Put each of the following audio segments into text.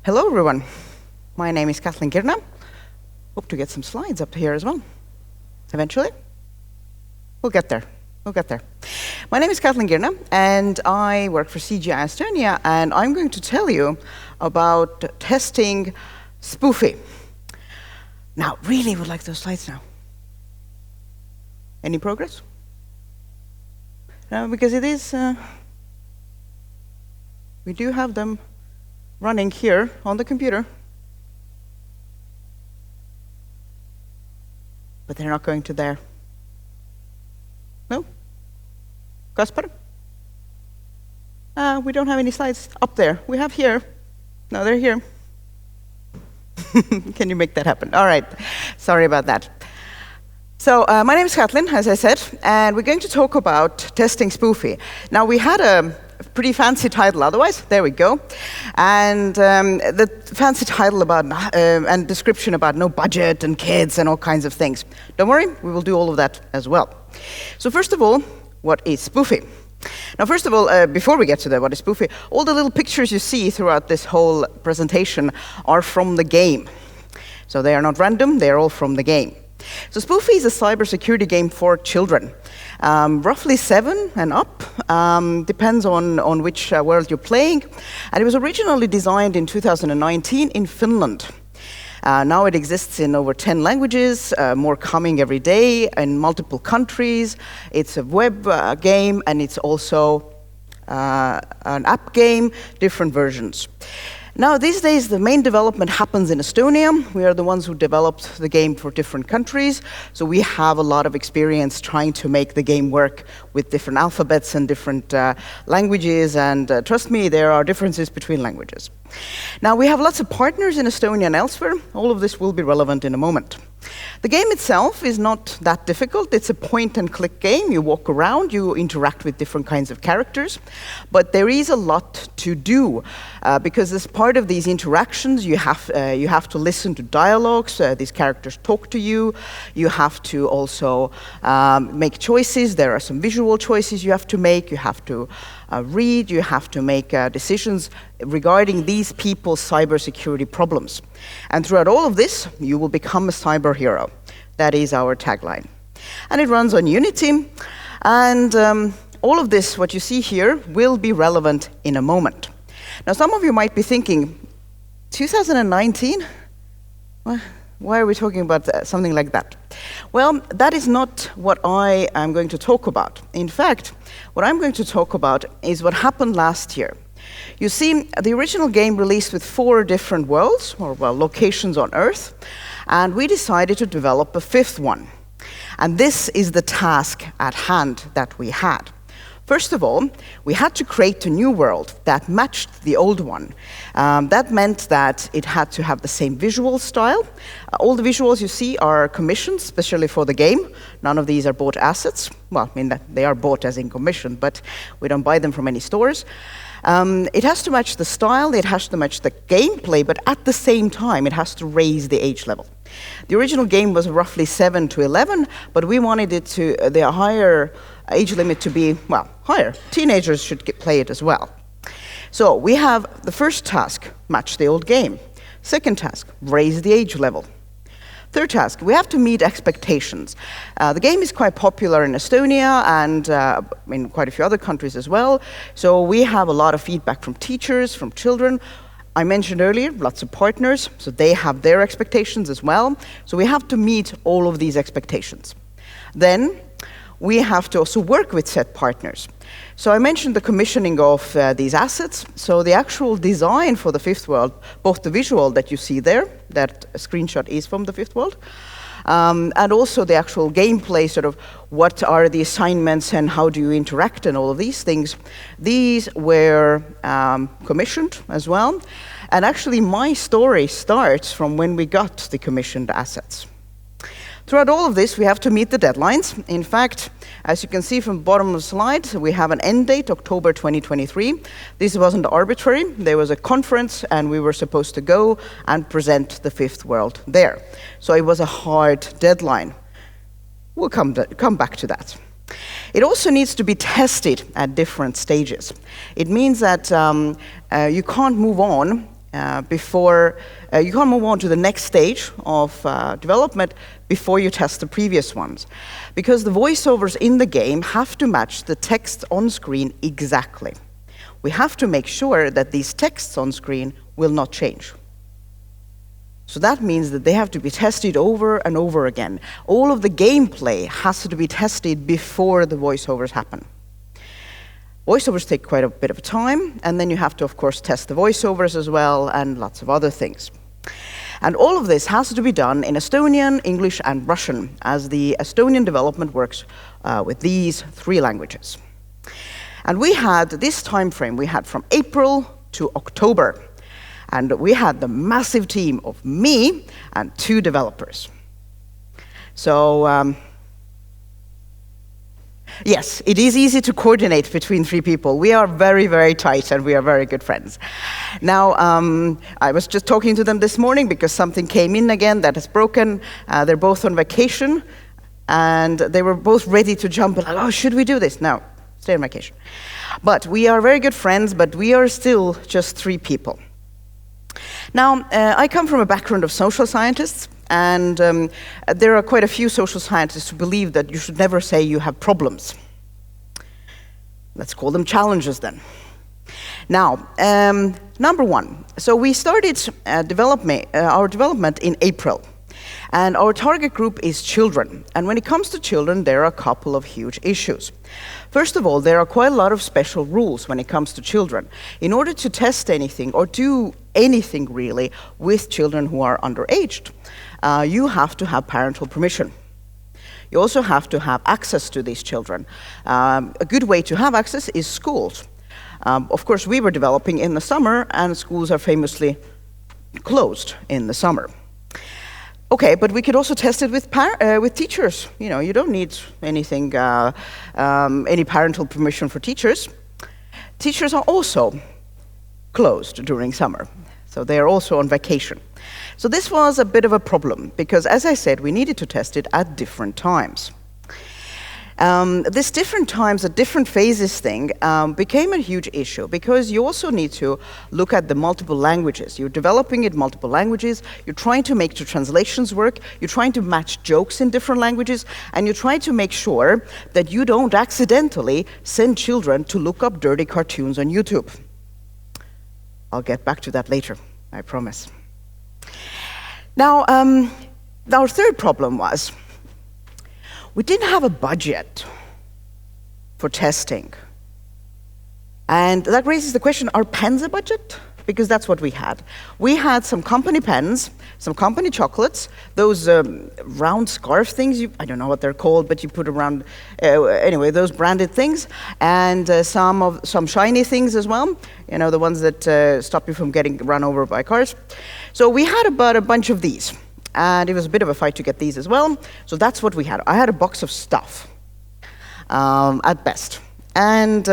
Hello, everyone. My name is Catlyn Kirna. Hope to get some slides up here as well, eventually. We'll get there. My name is Catlyn Kirna, and I work for CGI Estonia, and I'm going to tell you about testing Spoofy. Now, really would like those slides now. Any progress? No, because it is, we do have them running here on the computer. But they're not going to there. No? Kasper? We don't have any slides up there. We have here. No, they're here. Can you make that happen? All right. Sorry about that. So my name is Catlyn, as I said, and we're going to talk about testing Spoofy. Now, we had a pretty fancy title otherwise. There we go. And the fancy title about and description about no budget and kids and all kinds of things. Don't worry, we will do all of that as well. So first of all, what is Spoofy? Now, first of all, before we get to that, what is Spoofy? All the little pictures you see throughout this whole presentation are from the game. So they are not random, they are all from the game. So Spoofy is a cybersecurity game for children, roughly 7 and up, depends on which world you're playing. And it was originally designed in 2019 in Finland. Now it exists in over 10 languages, more coming every day in multiple countries. It's a web game, and it's also an app game, different versions. Now, these days, the main development happens in Estonia. We are the ones who developed the game for different countries, so we have a lot of experience trying to make the game work with different alphabets and different languages, and trust me, there are differences between languages. Now, we have lots of partners in Estonia and elsewhere. All of this will be relevant in a moment. The game itself is not that difficult. It's a point-and-click game. You walk around, you interact with different kinds of characters, but there is a lot to do because as part of these interactions, you have to listen to dialogues. These characters talk to you. You have to also make choices. There are some visual choices you have to make. You have to read. You have to make decisions regarding these people's cybersecurity problems. And throughout all of this, you will become a cyber hero. That is our tagline. And it runs on Unity. And all of this, what you see here, will be relevant in a moment. Now, some of you might be thinking, 2019? Why are we talking about something like that? Well, that is not what I am going to talk about. In fact, what I'm going to talk about is what happened last year. You see, the original game released with 4 different worlds, or well, locations on Earth, and we decided to develop a 5th one. And this is the task at hand that we had. First of all, we had to create a new world that matched the old one. That meant that it had to have the same visual style. All the visuals you see are commissioned, especially for the game. None of these are bought assets. Well, I mean, that they are bought as in commission, but we don't buy them from any stores. It has to match the style, it has to match the gameplay, but at the same time, it has to raise the age level. The original game was roughly 7 to 11, but we wanted it to, the higher age limit to be, well, higher. Teenagers should play it as well. So we have the first task, match the old game. Second task, raise the age level. Third task, we have to meet expectations. The game is quite popular in Estonia and in quite a few other countries as well. So we have a lot of feedback from teachers, from children. I mentioned earlier, lots of partners, so they have their expectations as well. So we have to meet all of these expectations. Then we have to also work with said partners. So I mentioned the commissioning of these assets. So the actual design for the 5th world, both the visual that you see there, that screenshot is from the 5th world, and also the actual gameplay, sort of what are the assignments and how do you interact and all of these things. These were commissioned as well. And actually my story starts from when we got the commissioned assets. Throughout all of this, we have to meet the deadlines. In fact, as you can see from the bottom of the slide, we have an end date, October 2023. This wasn't arbitrary. There was a conference, and we were supposed to go and present the 5th world there. So it was a hard deadline. We'll come back to that. It also needs to be tested at different stages. It means that you can't move on before you can't move on to the next stage of development before you test the previous ones, because the voiceovers in the game have to match the text on screen exactly. We have to make sure that these texts on screen will not change. So that means that they have to be tested over and over again. All of the gameplay has to be tested before the voiceovers happen. Voiceovers take quite a bit of time, and then you have to, of course, test the voiceovers as well, and lots of other things. And all of this has to be done in Estonian, English, and Russian, as the Estonian development works with these 3 languages. And we had this time frame, we had from April to October. And we had the massive team of me and 2 developers. So, yes, it is easy to coordinate between 3 people. We are very, very tight, and we are very good friends. Now, I was just talking to them this morning because something came in again that is broken. They're both on vacation, and they were both ready to jump in, like, oh, should we do this? No, stay on vacation. But we are very good friends, but we are still just 3 people. Now, I come from a background of social scientists, and there are quite a few social scientists who believe that you should never say you have problems. Let's call them challenges then. Now, number 1. So we started our development in April, and our target group is children. And when it comes to children, there are a couple of huge issues. First of all, there are quite a lot of special rules when it comes to children. In order to test anything or do anything really with children who are underaged, you have to have parental permission. You also have to have access to these children. A good way to have access is schools. Of course, we were developing in the summer, and schools are famously closed in the summer. Okay, but we could also test it with teachers. You know, you don't need anything, any parental permission for teachers. Teachers are also closed during summer, so they are also on vacation. So this was a bit of a problem, because as I said, we needed to test it at different times. This different times at different phases thing became a huge issue, because you also need to look at the multiple languages. You're developing in multiple languages, you're trying to make the translations work, you're trying to match jokes in different languages, and you're trying to make sure that you don't accidentally send children to look up dirty cartoons on YouTube. I'll get back to that later, I promise. Now, our third problem was we didn't have a budget for testing. And that raises the question, are pens a budget? Because that's what we had. We had some company pens, some company chocolates, those round scarf things, I don't know what they're called, but you put around, anyway, those branded things, and some shiny things as well, you know, the ones that stop you from getting run over by cars. So we had about a bunch of these. And it was a bit of a fight to get these as well. So that's what we had. I had a box of stuff, at best. And,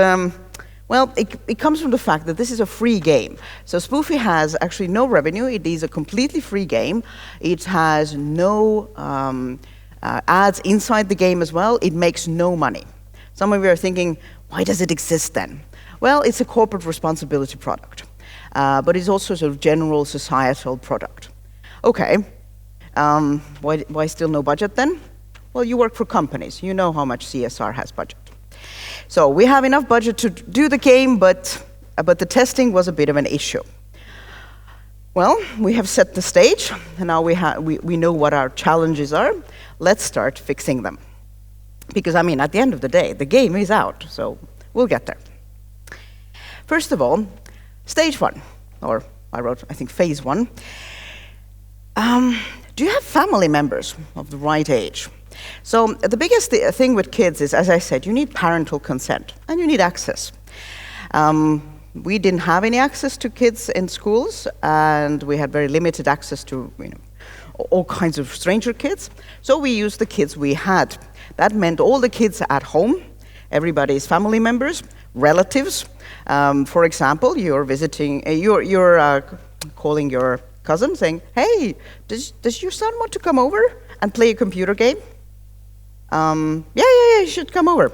well, it comes from the fact that this is a free game. So Spoofy has actually no revenue. It is a completely free game. It has no ads inside the game as well. It makes no money. Some of you are thinking, why does it exist then? Well, it's a corporate responsibility product. But it's also a sort of general societal product. Okay. Why still no budget then? Well, you work for companies. You know how much CSR has budget. So we have enough budget to do the game, but the testing was a bit of an issue. Well, we have set the stage, and now we know what our challenges are. Let's start fixing them. Because, I mean, at the end of the day, the game is out, so we'll get there. First of all, stage 1, or I think phase 1. Do you have family members of the right age? So the biggest thing with kids is, as I said, you need parental consent and you need access. We didn't have any access to kids in schools, and we had very limited access to all kinds of stranger kids. So we used the kids we had. That meant all the kids at home, everybody's family members, relatives. For example, you're visiting, you're calling your cousin saying, hey, does your son want to come over and play a computer game? Yeah, you should come over.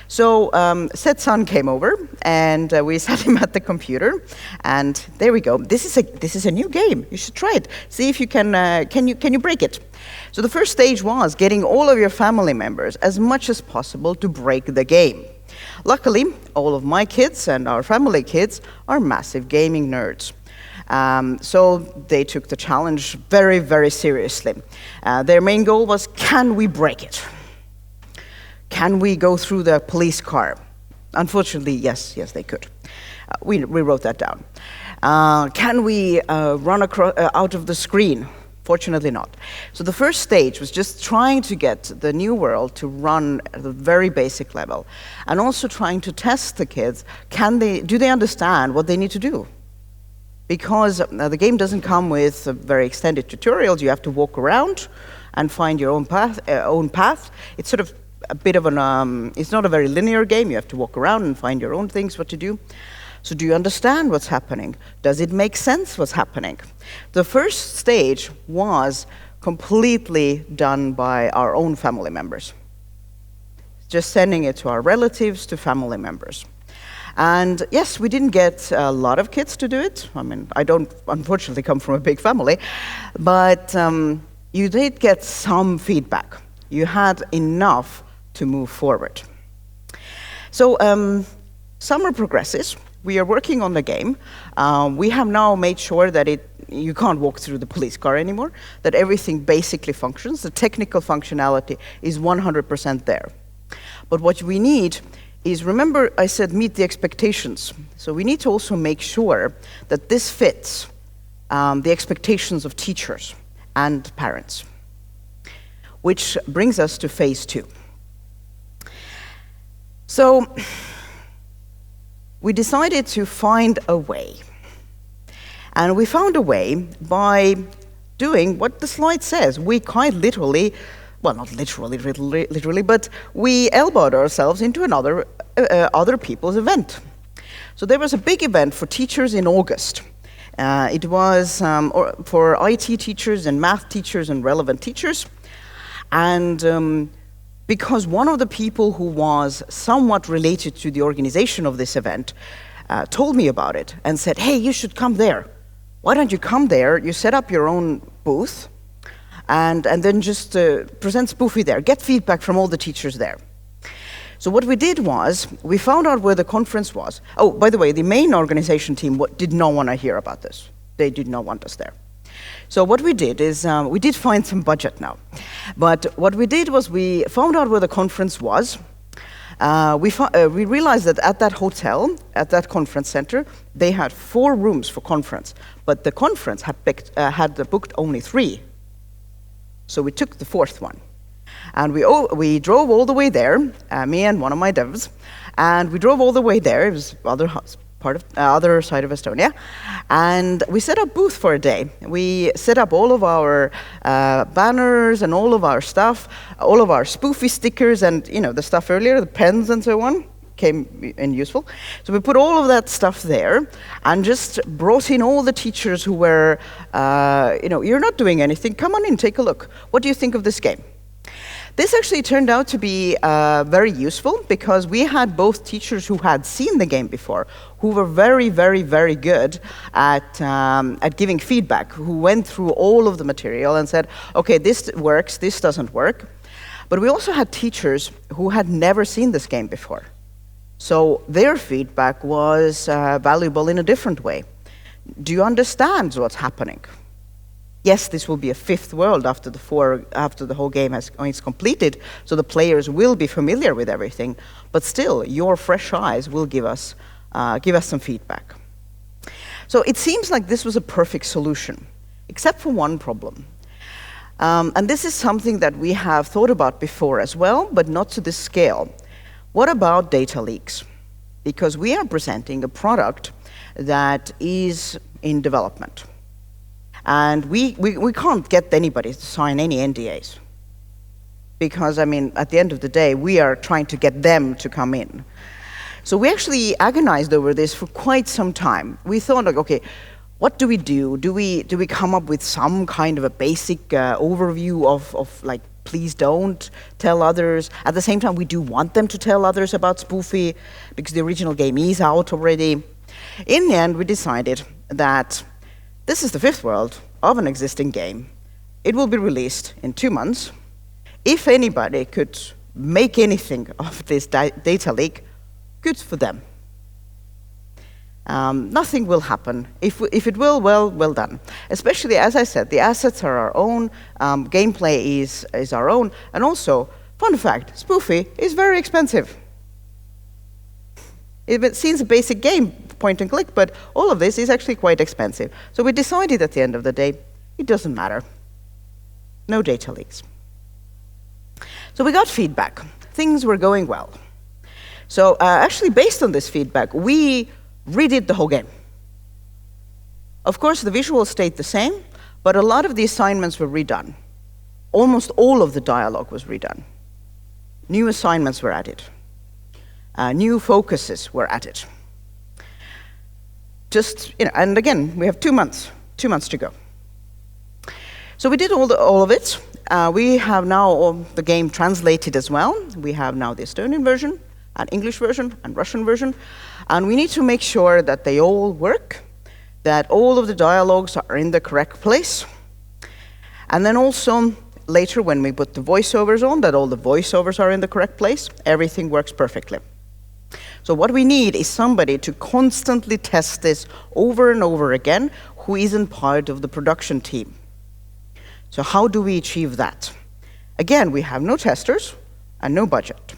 So said son came over, and we sat him at the computer, and there we go. This is a new game. You should try it. See if you can you break it. So the first stage was getting all of your family members as much as possible to break the game. Luckily, all of my kids and our family kids are massive gaming nerds. So they took the challenge very, very seriously. Their main goal was, can we break it? Can we go through the police car? Unfortunately, yes, they could. We wrote that down. Can we run out of the screen? Fortunately not. So the first stage was just trying to get the new world to run at a very basic level, and also trying to test the kids. Do they understand what they need to do? Because the game doesn't come with very extended tutorials. You have to walk around and find your own path. It's sort of a bit of it's not a very linear game. You have to walk around and find your own things, what to do. So do you understand what's happening? Does it make sense what's happening? The first stage was completely done by our own family members. Just sending it to our relatives, to family members. And yes, we didn't get a lot of kids to do it. I mean, I don't unfortunately come from a big family, but you did get some feedback. You had enough to move forward. So summer progresses. We are working on the game. We have now made sure that you can't walk through the police car anymore, that everything basically functions. The technical functionality is 100% there. But what we need is, remember I said meet the expectations. So we need to also make sure that this fits the expectations of teachers and parents. Which brings us to phase 2. So we decided to find a way. And we found a way by doing what the slide says. We quite literally, well, not literally, but we elbowed ourselves into another other people's event. So there was a big event for teachers in August. It was for IT teachers and math teachers and relevant teachers. And because one of the people who was somewhat related to the organization of this event told me about it and said, hey, you should come there. Why don't you come there? You set up your own booth and then just present Spoofy there. Get feedback from all the teachers there. So what we did was, we found out where the conference was. Oh, by the way, the main organization team did not want to hear about this. They did not want us there. So what we did is, we did find some budget now. But what we did was we found out where the conference was. We realized that at that hotel, at that conference center, they had 4 rooms for conference. But the conference had booked only 3. So we took the 4th one. And we drove all the way there, me and one of my devs, and we drove all the way there. It was other side of Estonia, and we set up booth for a day. We set up all of our banners and all of our stuff, all of our Spoofy stickers, and the stuff earlier, the pens and so on, came in useful. So we put all of that stuff there, and just brought in all the teachers who were, you're not doing anything. Come on in, take a look. What do you think of this game? This actually turned out to be very useful, because we had both teachers who had seen the game before, who were very, very, very good at giving feedback, who went through all of the material and said, okay, this works, this doesn't work. But we also had teachers who had never seen this game before. So their feedback was valuable in a different way. Do you understand what's happening? Yes, this will be a 5th world after the whole game is completed, so the players will be familiar with everything. But still, your fresh eyes will give us some feedback. So it seems like this was a perfect solution, except for one problem. And this is something that we have thought about before as well, but not to this scale. What about data leaks? Because we are presenting a product that is in development. And we can't get anybody to sign any NDAs. Because, I mean, at the end of the day, we are trying to get them to come in. So we actually agonized over this for quite some time. We thought, like, okay, what do we do? Do we come up with some kind of a basic overview of like please don't tell others. At the same time, we do want them to tell others about Spoofy, because the original game is out already. In the end, we decided that this is the fifth world of an existing game. It will be released in 2 months. If anybody could make anything of this data leak, good for them. Nothing will happen. If it will, well done. Especially, as I said, the assets are our own, gameplay is our own, and also, fun fact, Spoofy is very expensive. It seems a basic game, point and click, but all of this is actually quite expensive. So we decided at the end of the day, it doesn't matter. No data leaks. So we got feedback. Things were going well. So actually, based on this feedback, we redid the whole game. Of course, the visuals stayed the same, but a lot of the assignments were redone. Almost all of the dialogue was redone. New assignments were added. New focuses were added. And again, we have 2 months. 2 months to go. So we did all of it. We have now the game translated as well. We have now the Estonian version, an English version, and Russian version. And we need to make sure that they all work, that all of the dialogues are in the correct place. And then also, later when we put the voiceovers on, that all the voiceovers are in the correct place. Everything works perfectly. So what we need is somebody to constantly test this over and over again who isn't part of the production team. So how do we achieve that? Again, we have no testers and no budget.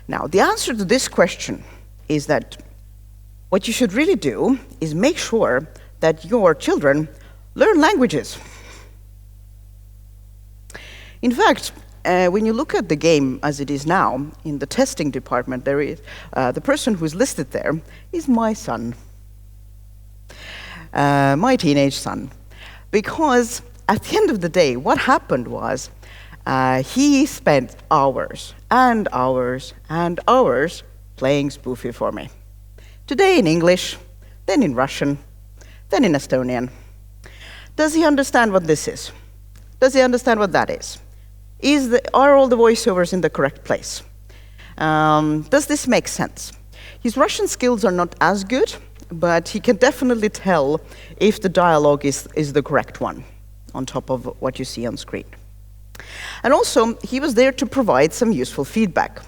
Now, the answer to this question is that what you should really do is make sure that your children learn languages. In fact, when you look at the game as it is now, in the testing department, there is the person who's listed there is my son, my teenage son. Because at the end of the day, what happened was he spent hours and hours and hours playing Spoofy for me. Today in English, then in Russian, then in Estonian. Does he understand what this is? Does he understand what that is? Are all the voiceovers in the correct place? Does this make sense? His Russian skills are not as good, but he can definitely tell if the dialogue is the correct one on top of what you see on screen. And also, he was there to provide some useful feedback.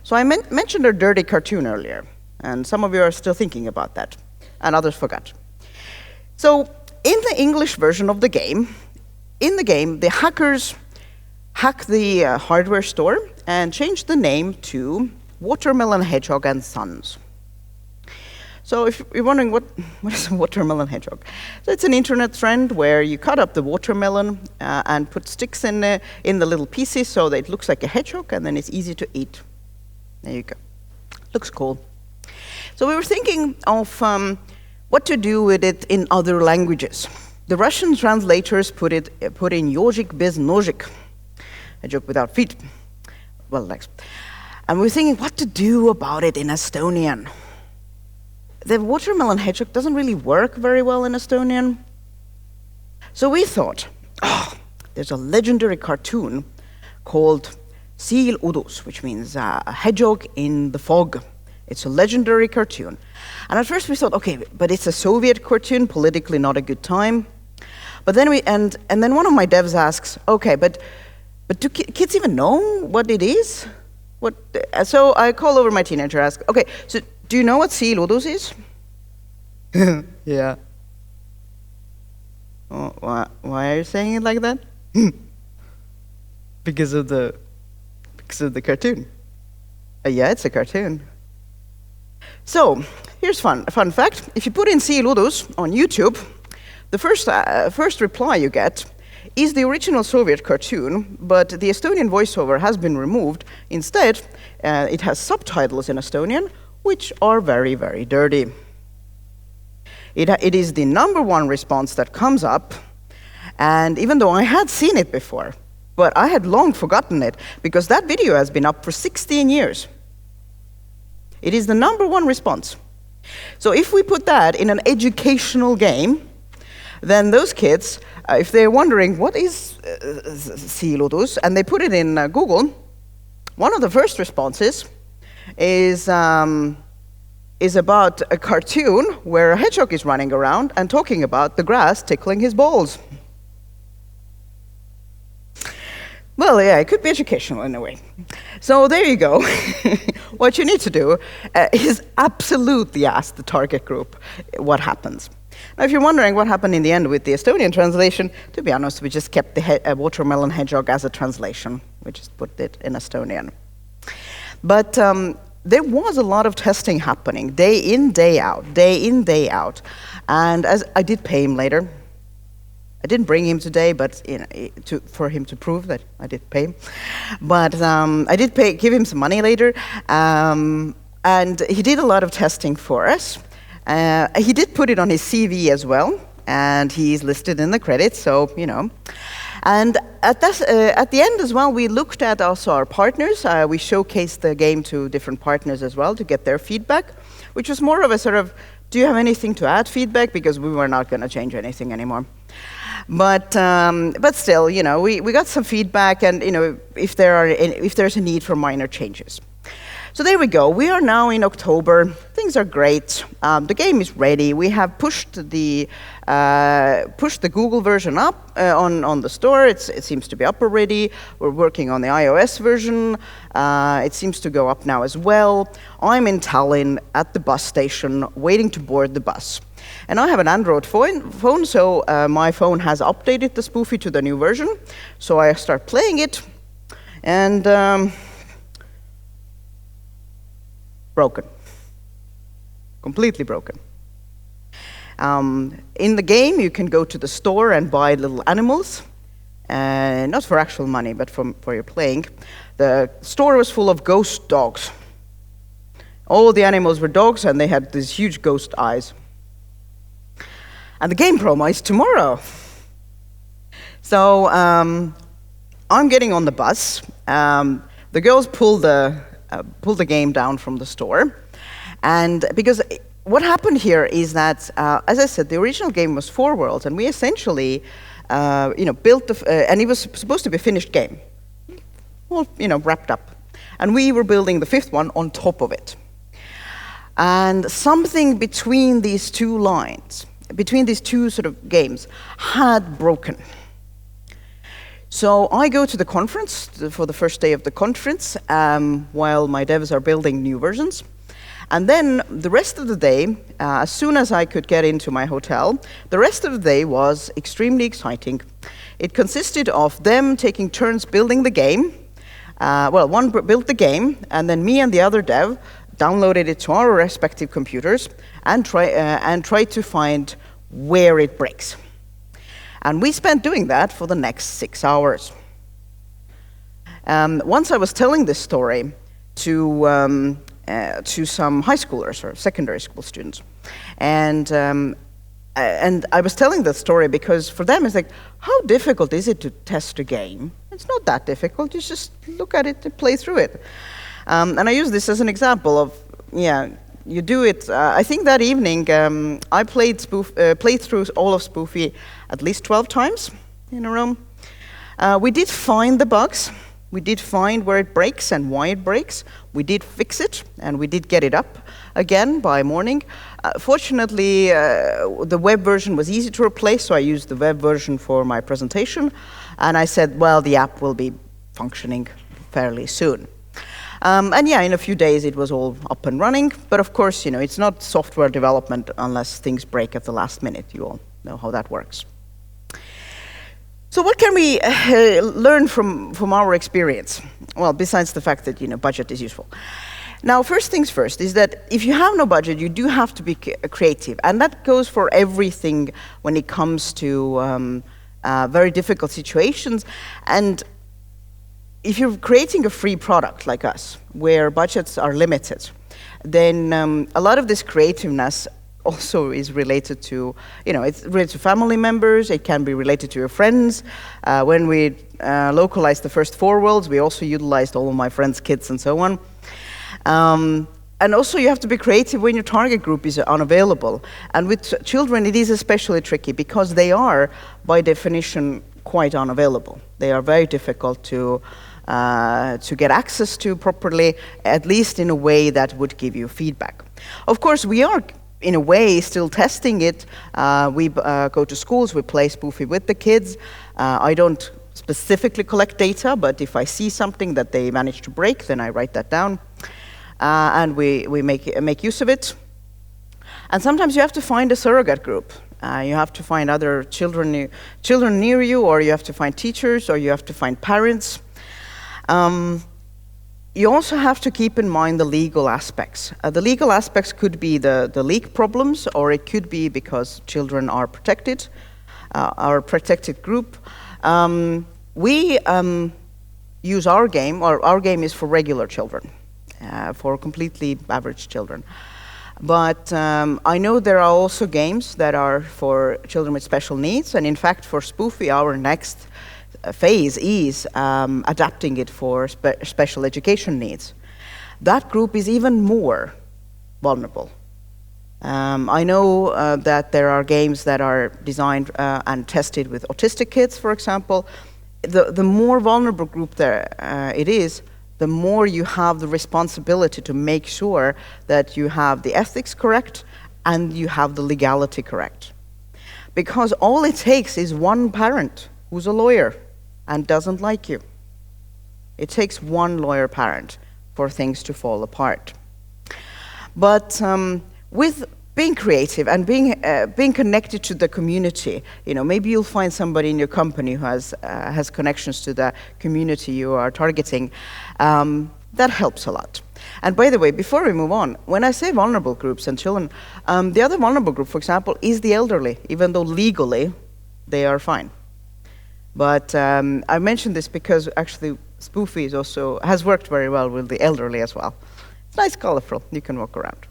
So I mentioned a dirty cartoon earlier, and some of you are still thinking about that, and others forgot. So in the English version of the game, the hackers hacked the hardware store and changed the name to Watermelon Hedgehog and Sons. So if you're wondering what is a watermelon hedgehog, so it's an internet trend where you cut up the watermelon and put sticks in the little pieces so that it looks like a hedgehog, and then it's easy to eat. There you go. Looks cool. So we were thinking of what to do with it in other languages. The Russian translators put in Yojik bez nojik, a joke without feet. Well, legs. And we're thinking what to do about it in Estonian. The watermelon hedgehog doesn't really work very well in Estonian. So we thought, there's a legendary cartoon called Siil udus, which means a hedgehog in the fog. It's a legendary cartoon. And at first we thought, okay, but it's a Soviet cartoon, politically not a good time. But then and then one of my devs asks, okay, but do kids even know what it is? So I call over my teenager, ask, okay, so do you know what Siil udus is? Yeah. Oh, why are you saying it like that? Because of the cartoon. Yeah, it's a cartoon. So here's fun fact. If you put in Siil udus on YouTube, the first reply you get is the original Soviet cartoon, but the Estonian voiceover has been removed. Instead, it has subtitles in Estonian, which are very, very dirty. It is the #1 response that comes up, and even though I had seen it before, but I had long forgotten it, because that video has been up for 16 years. It is the #1 response. So if we put that in an educational game, then those kids, if they're wondering what is siilotus, and they put it in Google, one of the first responses is about a cartoon where a hedgehog is running around and talking about the grass tickling his balls. Well, yeah, it could be educational in a way. So there you go. What you need to do is absolutely ask the target group what happens. Now, if you're wondering what happened in the end with the Estonian translation, to be honest, we just kept the watermelon hedgehog as a translation. We just put it in Estonian. But there was a lot of testing happening, day in, day out. And as I did pay him later. I didn't bring him today, but for him to prove that I did pay him. But I did give him some money later, and he did a lot of testing for us. He did put it on his CV as well, and he's listed in the credits, so, you know. And at the end as well, we looked at also our partners. We showcased the game to different partners as well to get their feedback, which was more of a sort of, do you have anything to add feedback? Because we were not going to change anything anymore. But still, you know, we got some feedback, and you know, if there's a need for minor changes. So there we go. We are now in October. Things are great. The game is ready. We have pushed the Google version up on the store. It seems to be up already. We're working on the iOS version. It seems to go up now as well. I'm in Tallinn at the bus station, waiting to board the bus. And I have an Android phone, so my phone has updated the Spoofy to the new version. So I start playing it, and broken. Completely broken. In the game, you can go to the store and buy little animals, not for actual money, but for your playing. The store was full of ghost dogs. All the animals were dogs, and they had these huge ghost eyes. And the game promo is tomorrow. So I'm getting on the bus. The girls pull the game down from the store, and because what happened here is that, as I said, the original game was 4 worlds, and we essentially, built and it was supposed to be a finished game, all wrapped up, and we were building the 5th one on top of it. And something between these two lines, between these two sort of games, had broken. So I go to the conference for the first day of the conference while my devs are building new versions. And then the rest of the day, as soon as I could get into my hotel, the rest of the day was extremely exciting. It consisted of them taking turns building the game. One built the game, and then me and the other dev downloaded it to our respective computers and tried to find where it breaks. And we spent doing that for the next 6 hours. Once I was telling this story to some high schoolers or secondary school students, and I was telling that story because for them it's like, how difficult is it to test a game? It's not that difficult. You just look at it and play through it. And I use this as an example of, you do it. I think that evening I played through all of Spoofy at least 12 times in a row. We did find the bugs. We did find where it breaks and why it breaks. We did fix it, and we did get it up again by morning. Fortunately, the web version was easy to replace, so I used the web version for my presentation. And I said, well, the app will be functioning fairly soon. In a few days it was all up and running. But of course, it's not software development unless things break at the last minute. You all know how that works. So what can we learn from our experience? Well, besides the fact that budget is useful. Now, first things first is that if you have no budget, you do have to be creative, and that goes for everything when it comes to very difficult situations. And if you're creating a free product like us, where budgets are limited, then a lot of this creativeness also is related to, it's related to family members, it can be related to your friends. When we localized the first 4 worlds, we also utilized all of my friends' kids and so on. And also you have to be creative when your target group is unavailable. And with children, it is especially tricky because they are, by definition, quite unavailable. They are very difficult to get access to properly, at least in a way that would give you feedback. Of course, we are, in a way, still testing it. We go to schools, we play Spoofy with the kids. I don't specifically collect data, but if I see something that they manage to break, then I write that down. And we make use of it. And sometimes you have to find a surrogate group. You have to find other children near you, or you have to find teachers, or you have to find parents. You also have to keep in mind the legal aspects. The legal aspects could be the leak problems, or it could be because children are protected, our protected group. We use our game, or our game is for regular children, for completely average children. But I know there are also games that are for children with special needs, and in fact for Spoofy, our next phase is adapting it for special education needs. That group is even more vulnerable. I know that there are games that are designed and tested with autistic kids, for example. The more vulnerable group there it is, the more you have the responsibility to make sure that you have the ethics correct and you have the legality correct. Because all it takes is one parent who's a lawyer and doesn't like you. It takes one lawyer parent for things to fall apart. But with being creative and being connected to the community, maybe you'll find somebody in your company who has connections to the community you are targeting. That helps a lot. And by the way, before we move on, when I say vulnerable groups and children, the other vulnerable group, for example, is the elderly, even though legally they are fine. But I mentioned this because actually Spoofy has worked very well with the elderly as well. It's nice, colorful, you can walk around.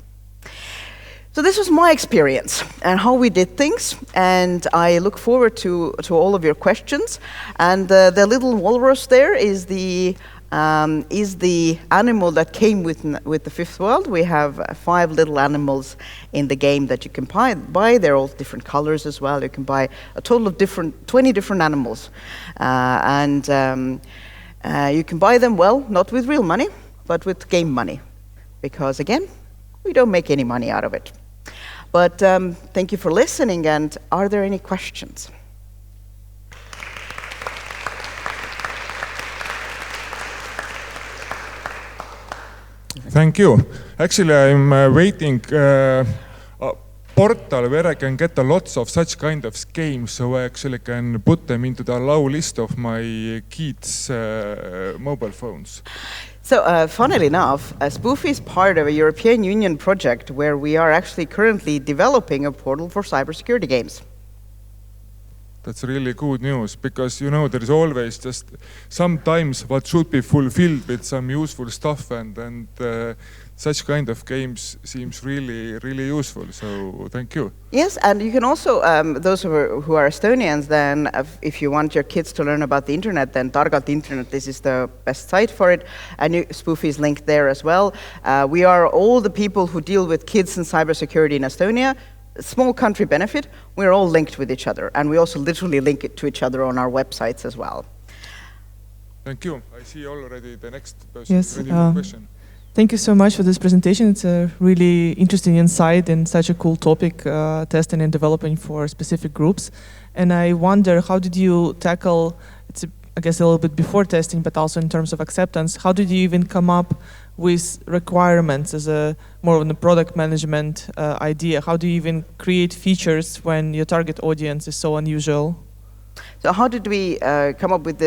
So this was my experience and how we did things, and I look forward to all of your questions. And the little walrus there is the animal that came with the Fifth World. We have 5 little animals in the game that you can buy. They're all different colors as well. You can buy a total of 20 different animals. You can buy them, well, not with real money, but with game money. Because again, we don't make any money out of it. But thank you for listening, and are there any questions? Thank you. Actually, I'm waiting a portal where I can get lots of such kind of games, so I actually can put them into the allow list of my kids' mobile phones. So, funnily enough, Spoofy is part of a European Union project where we are actually currently developing a portal for cybersecurity games. That's really good news, because there is always just sometimes what should be fulfilled with some useful stuff, and such kind of games seems really, really useful. So thank you. Yes, and you can also, those who are Estonians, then if you want your kids to learn about the internet, then Targalt Internet, this is the best site for it. And Spoofy is linked there as well. We are all the people who deal with kids and cybersecurity in Estonia. Small country benefit, we're all linked with each other, and we also literally link it to each other on our websites as well. Thank you. I see already the next person ready for a question. Thank you so much for this presentation. It's a really interesting insight in such a cool topic, testing and developing for specific groups. And I wonder, how did you tackle, I guess a little bit before testing, but also in terms of acceptance, how did you even come up with requirements as a more of a product management idea? How do you even create features when your target audience is so unusual? So how did we come up with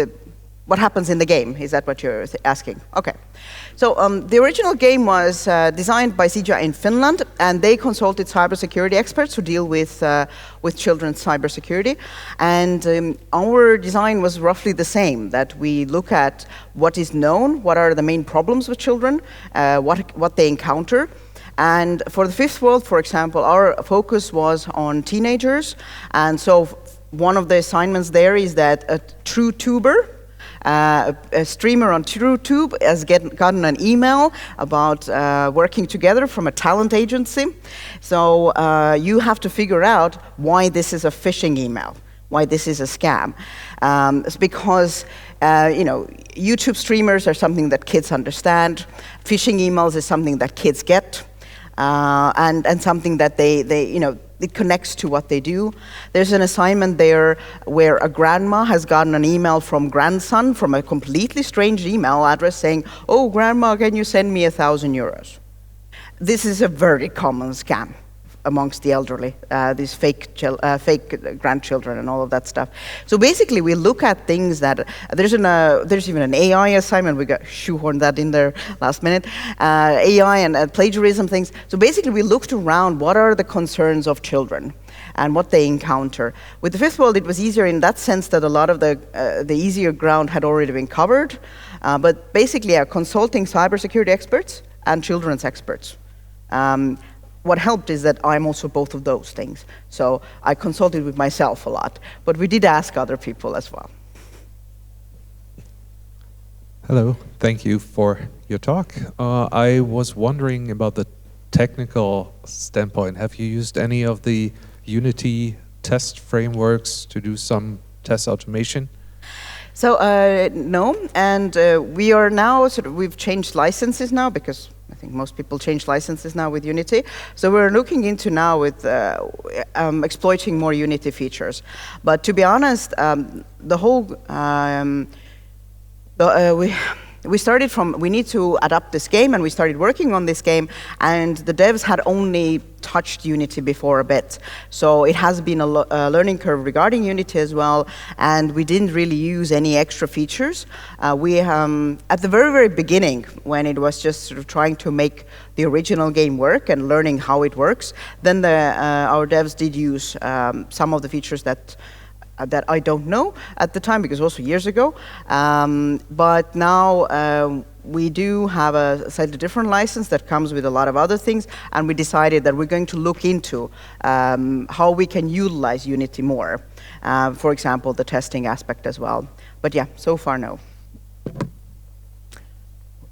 what happens in the game? Is that what you're asking? Okay. So the original game was designed by CGI in Finland, and they consulted cybersecurity experts who deal with children's cybersecurity. And our design was roughly the same, that we look at what is known, what are the main problems with children, what they encounter. And for the Fifth World, for example, our focus was on teenagers. And so one of the assignments there is that a true tuber a streamer on YouTube has gotten an email about working together from a talent agency. So you have to figure out why this is a phishing email, why this is a scam. It's because YouTube streamers are something that kids understand. Phishing emails is something that kids get, and something that it connects to what they do. There's an assignment there where a grandma has gotten an email from grandson from a completely strange email address saying, "Oh, grandma, can you send me €1,000?" This is a very common scam amongst the elderly, these fake grandchildren and all of that stuff. So basically, we look at things that, there's even an AI assignment, we got shoehorned that in there last minute, AI and plagiarism things. So basically, we looked around what are the concerns of children and what they encounter. With the fifth world, it was easier in that sense that a lot of the easier ground had already been covered, but basically, consulting cybersecurity experts and children's experts. What helped is that I'm also both of those things. So I consulted with myself a lot, but we did ask other people as well. Hello, thank you for your talk. I was wondering about the technical standpoint. Have you used any of the Unity test frameworks to do some test automation? So no, and we are now we've changed licenses now because I think most people change licenses now with Unity. So we're looking into now with exploiting more Unity features. But to be honest, the whole we started from, we need to adapt this game, and we started working on this game, and the devs had only touched Unity before a bit. So it has been a learning curve regarding Unity as well, and we didn't really use any extra features. At the very, very beginning, when it was just trying to make the original game work and learning how it works, then our devs did use some of the features that I don't know at the time, because also years ago. But now we do have a slightly different license that comes with a lot of other things, and we decided that we're going to look into how we can utilize Unity more. For example, the testing aspect as well. But yeah, so far no.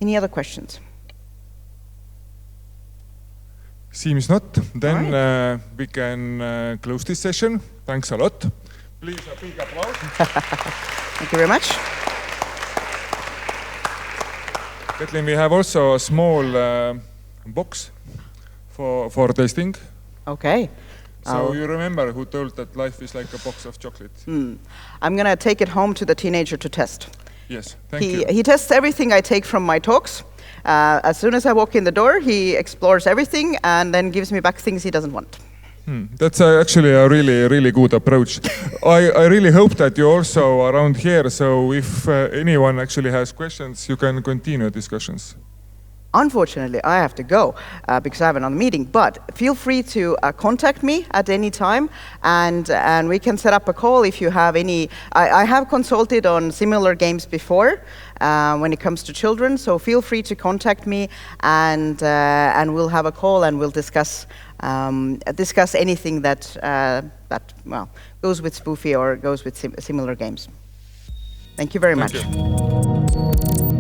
Any other questions? Seems not. Then right. We can close this session. Thanks a lot. Please, a big applause. Thank you very much. Catlyn, we have also a small box for tasting. Okay. So you remember who told that life is like a box of chocolate? I'm going to take it home to the teenager to test. Yes, thank you. He tests everything I take from my talks. As soon as I walk in the door, he explores everything and then gives me back things he doesn't want. That's actually a really, really good approach. I really hope that you're also around here, so if anyone actually has questions, you can continue discussions. Unfortunately, I have to go because I have another meeting, but feel free to contact me at any time, and we can set up a call if you have any. I have consulted on similar games before when it comes to children, so feel free to contact me, and we'll have a call and we'll discuss anything that goes with Spoofy or goes with similar games. Thank you very much. You.